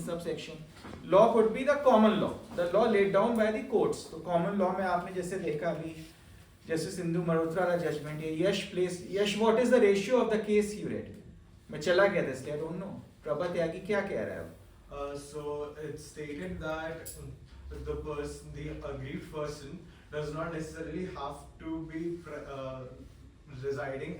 subsection. Law could be the common law, the law laid down by the courts. तो common law में आपने जैसे देखा अभी जैसे सिंधु मल्होत्रा का जजमेंट है, यश what is the ratio of the case you read? मैं चला गया था इसलिए I don't know. प्रभा त्यागी क्या कह रहा है? So it's stated that the aggrieved person does not necessarily have to be residing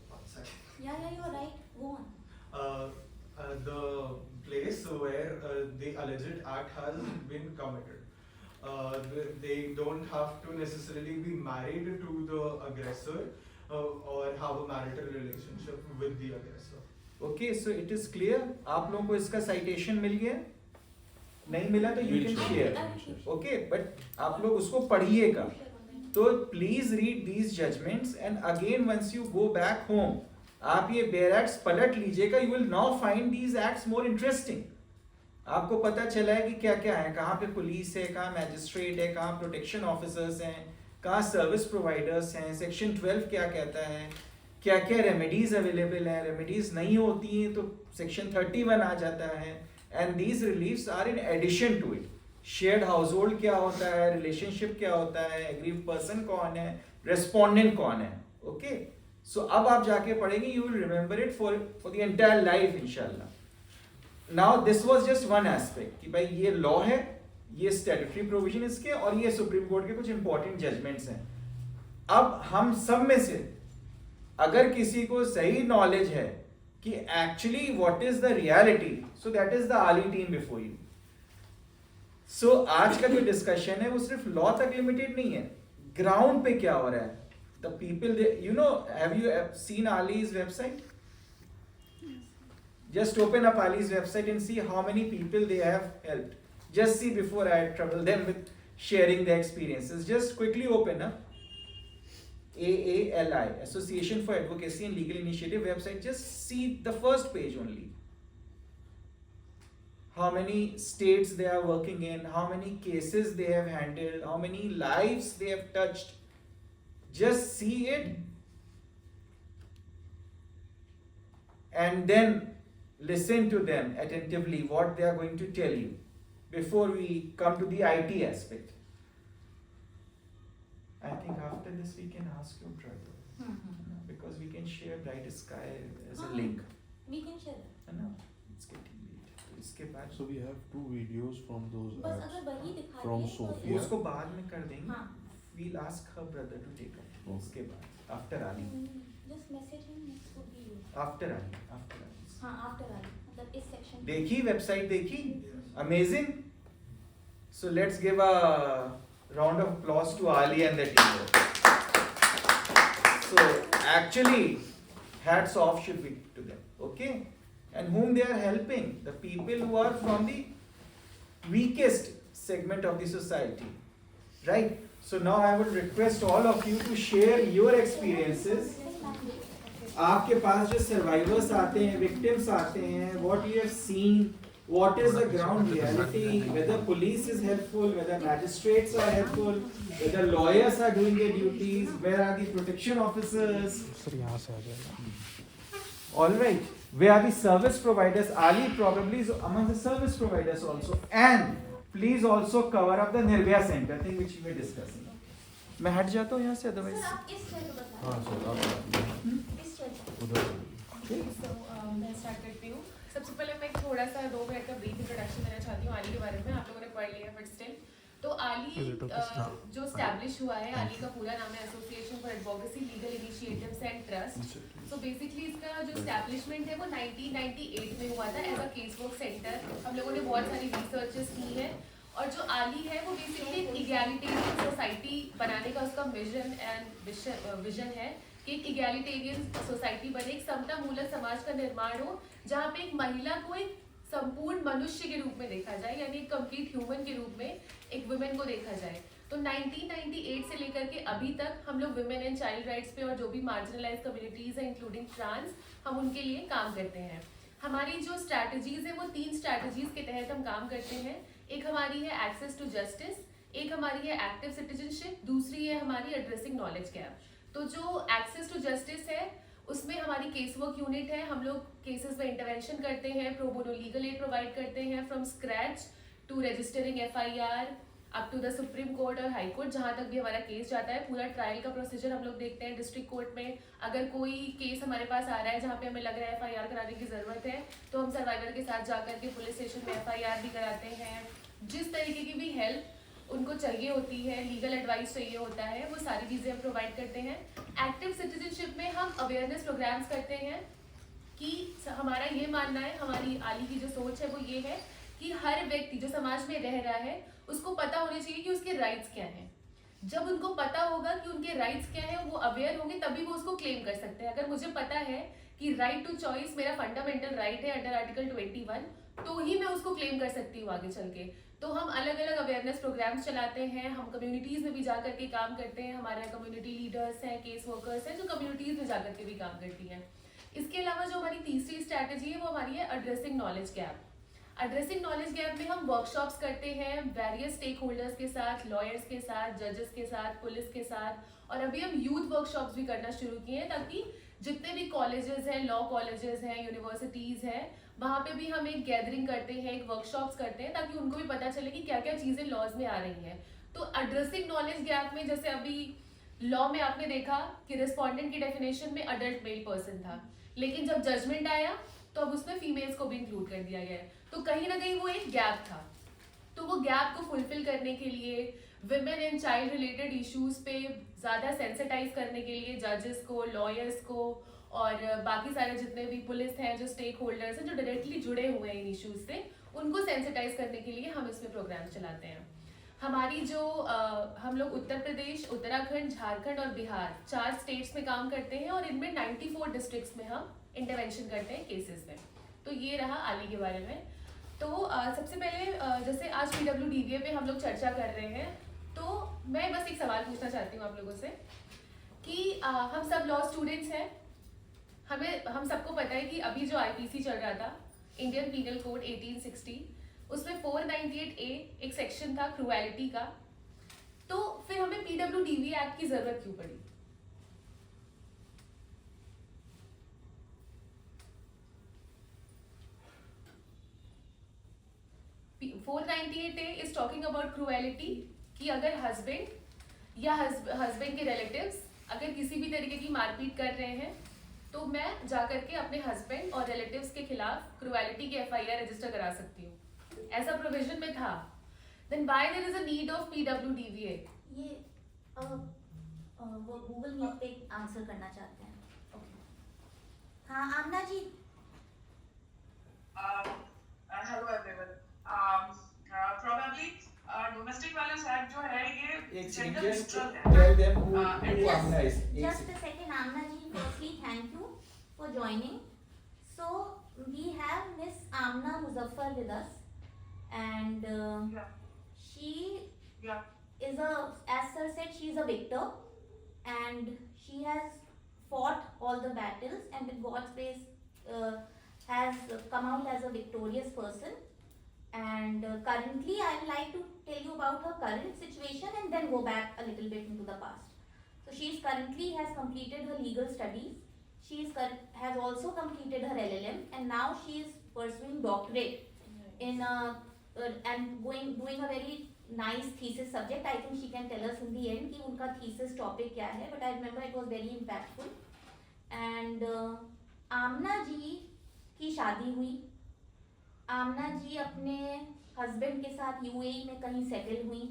one second. Yeah, you're right. Go on. The place where the alleged act has been committed. They don't have to necessarily be married to the aggressor or have a marital relationship with the aggressor. Okay, so it is clear. आप लोगों को इसका citation मिल गया? नहीं मिला तो you can share. Okay, but आप लोग उसको पढ़िएगा. तो please read these judgments and again once you go back home, आप ये bare acts पलट लीजिएगा. You will now find these acts more interesting. आपको पता चला है कि क्या क्या है, कहाँ पे पुलिस है, कहाँ मैजिस्ट्रेट है, कहाँ प्रोटेक्शन ऑफिसर्स हैं, कहाँ सर्विस प्रोवाइडर्स हैं, सेक्शन 12 क्या कहता है, क्या क्या रेमेडीज अवेलेबल हैं, रेमेडीज नहीं होती हैं तो सेक्शन 31 आ जाता है. And these reliefs are in addition to it. Shared household क्या होता है, रिलेशनशिप क्या होता है, एग्रीव पर्सन कौन है, रेस्पोंडेंट कौन है. ओके, सो अब आप जाके पढ़ेंगे, you will remember it for the entire life इंशाल्लाह. Now this was just one aspect कि भाई ये लॉ है, ये स्टैट्यूटरी प्रोविजन इसके और ये सुप्रीम कोर्ट के कुछ इंपॉर्टेंट जजमेंट्स हैं. अब हम सब में से अगर किसी को सही नॉलेज है कि actually what is the reality, so that is the आली टीम बिफोर यू. सो आज का जो डिस्कशन है वो सिर्फ लॉ तक लिमिटेड नहीं है, ग्राउंड पे क्या हो रहा है. The people, you know, have you seen Aali's website? Just open up Ali's website and see how many people they have helped. Just see before I trouble them with sharing their experiences. Just quickly open up AALI, Association for Advocacy and Legal Initiative website. Just see the first page only. How many states they are working in, how many cases they have handled, how many lives they have touched. Just see it and then listen to them attentively what they are going to tell you before we come to the IT aspect. I think after this we can ask your brother because we can share Bright Sky as a link. We can share that. No, it's getting late. तो इसके बाद So we have 2 videos from those बस apps अगर वही दिखा from दें तो Sophia. उसको बाद में कर देंगे. हाँ. We'll ask her brother to take up. Okay. इसके बाद after Ali. Just message him next would be you. After Ali. After Ali. हाँ, after Ali. मतलब इस section. देखी वेबसाइट देखी, amazing. So let's give a round of applause to Aali and the team. So actually hats off should be to them, okay? And whom they are helping, the people who are from the weakest segment of the society, right? So now I would request all of you to share your experiences. आपके पास जो survivors आते हैं, victims आते हैं, what you have seen, what is the ground reality, whether police is helpful, whether magistrates are helpful, whether lawyers are doing their duties, where are the protection officers, sir यहाँ से आ जाएगा. all right, where are the service providers. Ali probably is among the service providers also. And please also cover up the Nirbhaya Center thing which we were discussing. मैं हट जाता हूँ यहाँ से, otherwise. Sir आप इस चेयर पे बता. हाँ सर, आप इस चेयर पे. उधर मैं स्टार्ट करती हूँ. सबसे पहले मैं थोड़ा सा 2 मिनट का ब्रीफ इंट्रोडक्शन देना चाहती हूँ आली के बारे में. आप लोगों ने पढ़ लिया बट स्टिल. तो आली जो स्टैब्लिश हुआ है, आली का पूरा नाम है association for advocacy legal initiatives and trust. So basically इसका जो स्टैब्लिशमेंट है वो 1998 में हुआ था as a case work centre. हम लोगों ने बहुत सारी रिसर्चेस की है और जो आली है वो बेसिकली एक इगैलिटेरियन सोसाइटी बनाने का उसका विजन है कि एक इगैलिटेरियन सोसाइटी बने, एक समता मूलक समाज का निर्माण हो जहाँ पे एक महिला को एक संपूर्ण मनुष्य के रूप में देखा जाए, यानी एक कंप्लीट ह्यूमन के रूप में एक वुमेन को देखा जाए. तो 1998 से लेकर के अभी तक हम लोग वुमेन एंड चाइल्ड राइट्स पे और जो भी मार्जिनलाइज कम्युनिटीज हैं इंक्लूडिंग ट्रांस, हम उनके लिए काम करते हैं. हमारी जो स्ट्रैटेजीज है वो 3 स्ट्रैटेजीज के तहत हम काम करते हैं. एक हमारी है एक्सेस टू जस्टिस, एक हमारी है एक्टिव सिटीजनशिप, दूसरी है हमारी एड्रेसिंग नॉलेज गैप. तो जो एक्सेस टू जस्टिस है उसमें हमारी केस वर्क यूनिट है, हम लोग केसेस में इंटरवेंशन करते हैं, pro bono legal aid provide करते हैं from scratch to registering FIR up to the supreme court और हाई कोर्ट, जहाँ तक भी हमारा केस जाता है। पूरा ट्रायल का प्रोसीजर हम लोग देखते हैं डिस्ट्रिक्ट कोर्ट में। अगर कोई केस हमारे पास आ रहा है जहाँ पे हमें लग रहा है FIR कराने की ज़रूरत है, तो हम सर्वाइवर के साथ जाकर के पुलिस स्टेशन में FIR भी कराते हैं। जिस तरीके की भी हेल्प उनको चाहिए होती है, लीगल एडवाइस चाहिए होता है, वो सारी चीज़ें हम प्रोवाइड करते हैं। एक्टिव सिटीजनशिप में हम अवेयरनेस प्रोग्राम्स करते हैं कि हमारा ये मानना है, हमारी आली की जो सोच है वो ये है कि हर व्यक्ति जो समाज में रह रहा है उसको पता होना चाहिए कि उसके राइट्स क्या हैं। जब उनको पता होगा कि उनके राइट्स क्या हैं, वो अवेयर होंगे, तभी वो उसको क्लेम कर सकते हैं। अगर मुझे पता है कि राइट टू चॉइस मेरा फंडामेंटल राइट है अंडर आर्टिकल 21, तो ही मैं उसको क्लेम कर सकती हूँ आगे चल के। तो हम अलग अलग अवेयरनेस प्रोग्राम्स चलाते हैं, हम कम्युनिटीज़ में भी जा करके काम करते हैं। हमारे कम्युनिटी लीडर्स हैं, केस वर्कर्स हैं जो कम्युनिटीज़ में जा करके भी काम करती हैं। इसके अलावा जो हमारी तीसरी स्ट्रैटेजी है वो हमारी है addressing knowledge gap. Addressing knowledge gap में हम वर्कशॉप्स करते हैं वेरियस स्टेक होल्डर्स के साथ, लॉयर्स के साथ, जजेस के साथ, पुलिस के साथ, और अभी हम यूथ वर्कशॉप्स भी करना शुरू किए हैं ताकि जितने भी कॉलेजेस हैं, लॉ कॉलेजेस हैं, यूनिवर्सिटीज़ हैं, वहाँ पे भी हम एक गैदरिंग करते हैं, एक वर्कशॉप्स करते हैं ताकि उनको भी पता चले कि क्या क्या चीज़ें लॉज में आ रही हैं। तो एड्रेसिंग नॉलेज गैप में जैसे अभी लॉ में आपने देखा कि रिस्पोंडेंट की डेफिनेशन में अडल्ट मेल पर्सन था, लेकिन जब जजमेंट आया तो अब उसमें फीमेल्स को भी इंक्लूड कर दिया गया है। तो कहीं ना कहीं वो एक गैप था। तो वो गैप को फुलफिल करने के लिए, women and child related issues पे ज़्यादा सेंसिटाइज करने के लिए जजेस को, लॉयर्स को और बाकी सारे जितने भी पुलिस हैं, जो स्टेक होल्डर्स हैं, जो डायरेक्टली जुड़े हुए हैं इन इश्यूज से, उनको सेंसिटाइज करने के लिए हम इसमें प्रोग्राम चलाते हैं। हमारी जो हम लोग उत्तर प्रदेश, उत्तराखंड, झारखंड और बिहार 4 स्टेट्स में काम करते हैं और इनमें 94 डिस्ट्रिक्ट्स में हम इंटरवेंशन करते हैं केसेस में। तो ये रहा आली के बारे में। तो सबसे पहले जैसे आज PWDVA पे हम लोग चर्चा कर रहे हैं, तो मैं बस एक सवाल पूछना चाहती हूँ आप लोगों से कि हम सब लॉ स्टूडेंट्स हैं, हम सबको पता है कि अभी जो IPC चल रहा था, इंडियन पीनल कोड 1860, उसमें 498A एक सेक्शन था क्रूएलिटी का। तो फिर हमें PWDVA एक्ट की जरूरत क्यों पड़ी? A is talking about cruelty कि अगर हस्बैंड या हस्बैंड के रिलेटिव्स अगर किसी भी तरीके की मारपीट कर रहे हैं, तो मैं जाकर के अपने हस्बैंड और रिलेटिव्स के खिलाफ क्रूएलिटी की FIR रजिस्टर करा सकती हूँ। ऐसा प्रोविजन में था। Then why there is a need of PWDVA? ये वो गूगल मीट पे आंसर करना चाहते हैं। हाँ Aamna ji. Hello everyone. Probably domestic violence act जो है ये एक gender just neutral है। tell them who Yes. Amna is. Just a second, Amna ji. Firstly, thank you for joining. So we have Miss Amna Muzaffar with us, and Yeah. she Yeah. is as sir said, she is a victor, and she has fought all the battles, and with God's grace, has come out as a victorious person. And currently, I would like to tell you about her current situation, and then go back a little bit into the past. So she is currently has completed her legal studies. She is has also completed her LLM, and now she is pursuing doctorate in and doing a very nice thesis subject. I think she can tell us in the end कि उनका thesis topic क्या है, but I remember it was very impactful. And आमना जी की शादी हुई। आमना जी अपने husband के साथ UAE में कहीं सेटल हुई।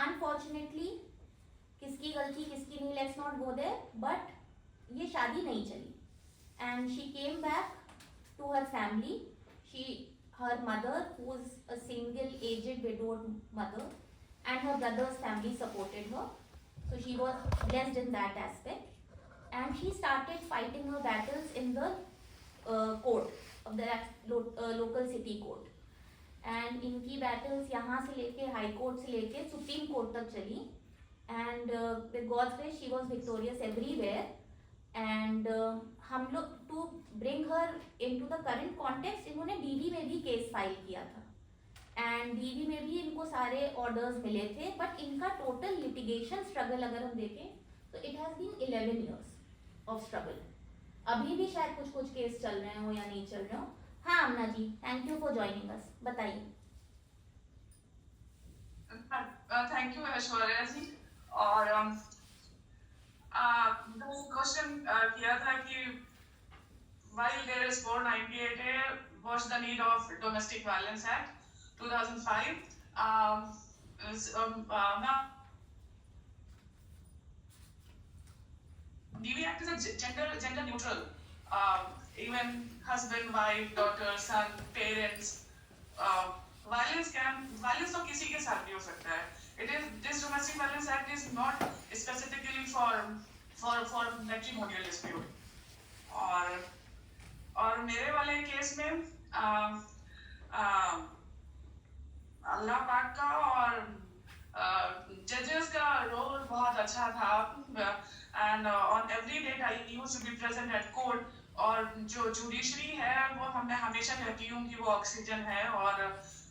अनफॉर्चुनेटली किसकी गलती किसकी नहीं, let's not go there, but ये शादी नहीं चली। And she came back to her family. her mother, who was a single aged widowed mother, and her brother's family supported her, so she was blessed in that aspect. And she started fighting her battles in the court of the local city court. And इनकी battles यहाँ से लेके high court से लेके supreme court तक चली. And with God's grace, she was victorious everywhere. And हम लोग to bring her into the current context, इन्होंने DV में भी केस फाइल किया था, एंड DV में भी इनको सारे ऑर्डर्स मिले थे, बट इनका टोटल लिटिगेशन स्ट्रगल अगर हम देखें तो it has been 11 years of struggle. अभी भी शायद कुछ कुछ केस चल रहे हो या नहीं चल रहे हो। हाँ Aamna ji, thank you for joining us, बताइए। Thank you Aishwarya ji. और क्वेश्चन किया था कि while there is 498A, what's the need of Domestic Violence Act 2005? Now, DV Act is a gender neutral. Even husband, wife, daughter, son, parents. Violence तो किसी के साथ भी हो सकता है. This Domestic Violence Act is not specifically for matrimonial dispute. और मेरे वाले केस में अल्लाह पाक का और जजेस का रोल बहुत अच्छा था, and on every date I used to be present at court. और जो जुडिशरी है वो मैं हमेशा कहती हूँ कि वो ऑक्सीजन है, और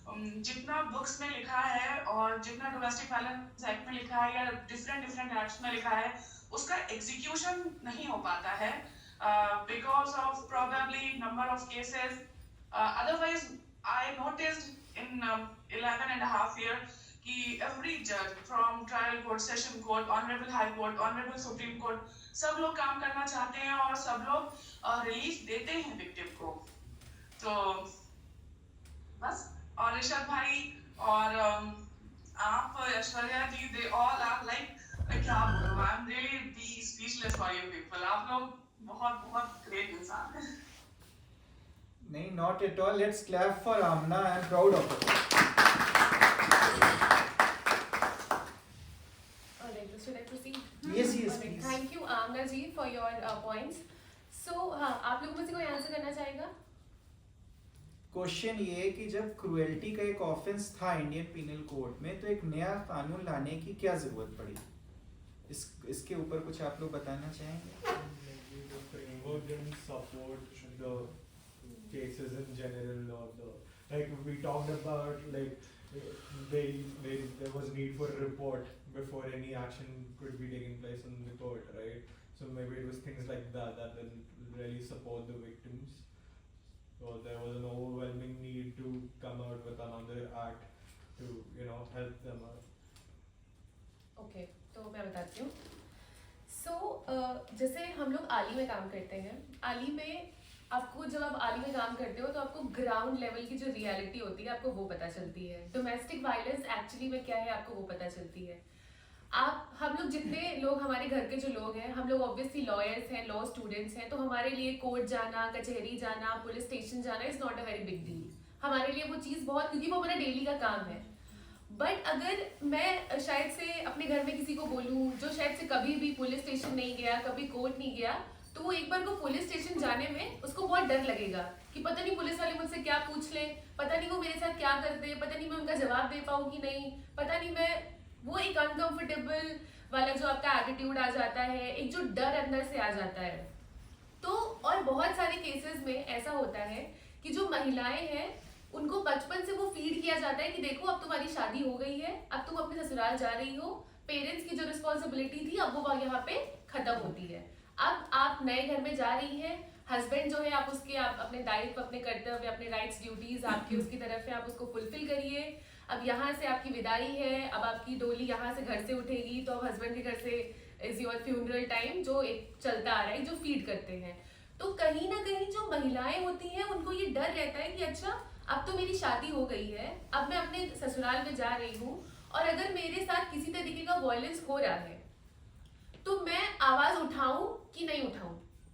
जितना बुक्स में लिखा है और जितना डोमेस्टिक वायलेंस एक्ट में लिखा है या डिफरेंट एक्ट्स में लिखा है, उसका एग्जीक्यूशन नहीं हो पाता है because of probably number of cases. Otherwise, I noticed in 11.5 years कि every judge from trial court, session court, honorable high court, honorable supreme court, सब लोग काम करना चाहते हैं और सब लोग रिलीफ देते हैं विक्टिम को। तो बस, और ऋषभ भाई और आप ऐश्वर्या जी, they all are like क्या बोलूं, I'm really speechless for you people. आप लोग बहुत ग्रेट इंसान है। नहीं, not at all. Let's clap for Amna. I am proud of her. Alright, should I proceed? Yes, Alright, please. thank you Amna ji for your points. So हाँ, आप लोगों में से कोई आंसर करना चाहेगा? क्वेश्चन ये है कि जब क्रुएल्टी का एक ऑफेंस था इंडियन पिनल कोड में, तो एक नया कानून लाने की क्या जरूरत पड़ी? इसके ऊपर कुछ आप लोग बताना चाहेंगे? The framework didn't support the cases in general, or like we talked about, like there was need for a report before any action could be taking place in the court, right? So maybe it was things like that didn't really support the victims. So there was an overwhelming need to come out with another act to help them out. Okay, तो मैं बताती हूँ। जैसे हम लोग आली में काम करते हैं, आली में आपको जब आप आली में काम करते हो तो आपको ग्राउंड लेवल की जो रियलिटी होती है आपको वो पता चलती है। डोमेस्टिक वायलेंस एक्चुअली में क्या है आपको वो पता चलती है। हम लोग जितने लोग, हमारे घर के जो लोग हैं, हम लोग ऑब्वियसली लॉयर्स हैं, लॉ स्टूडेंट्स हैं, तो हमारे लिए कोर्ट जाना, कचहरी जाना, पुलिस स्टेशन जाना is not a very big deal. हमारे लिए वो चीज़ बहुत, क्योंकि वो हमारा डेली का काम है। बट अगर मैं शायद से अपने घर में किसी को बोलूँ जो शायद से कभी भी पुलिस स्टेशन नहीं गया, कभी कोर्ट नहीं गया, तो वो एक बार को पुलिस स्टेशन जाने में उसको बहुत डर लगेगा कि पता नहीं पुलिस वाले मुझसे क्या पूछ ले, पता नहीं वो मेरे साथ क्या करते, पता नहीं मैं उनका जवाब दे पाऊँ कि नहीं, पता नहीं मैं, वो एक अनकंफर्टेबल वाला जो आपका एटीट्यूड आ जाता है, एक जो डर अंदर से आ जाता है। तो और बहुत सारे केसेस में ऐसा होता है कि जो महिलाएं हैं उनको बचपन से वो फीड किया जाता है कि देखो अब तुम्हारी शादी हो गई है, अब तुम अपने ससुराल जा रही हो, पेरेंट्स की जो रिस्पॉन्सिबिलिटी थी अब वो यहाँ पे खत्म होती है। अब आप नए घर में जा रही हैं, हस्बैंड जो है आप अपने दायित्व, अपने कर्तव्य, अपने राइट्स ड्यूटीज आपकी उसकी तरफ है, आप उसको फुलफिल करिए। अब यहाँ से आपकी विदाई है, अब आपकी डोली यहाँ से घर से उठेगी, तो अब हस्बैंड के घर से इज योर फ्यूनरल टाइम, जो एक चलता आ रहा है, जो फीड करते हैं। तो कहीं ना कहीं जो महिलाएं होती हैं उनको ये डर रहता है कि अच्छा अब तो मेरी शादी हो गई है, अब मैं अपने ससुराल में जा रही हूँ, और अगर मेरे साथ किसी तरीके का वायलेंस हो रहा है तो मैं आवाज उठाऊं कि नहीं उठाऊं।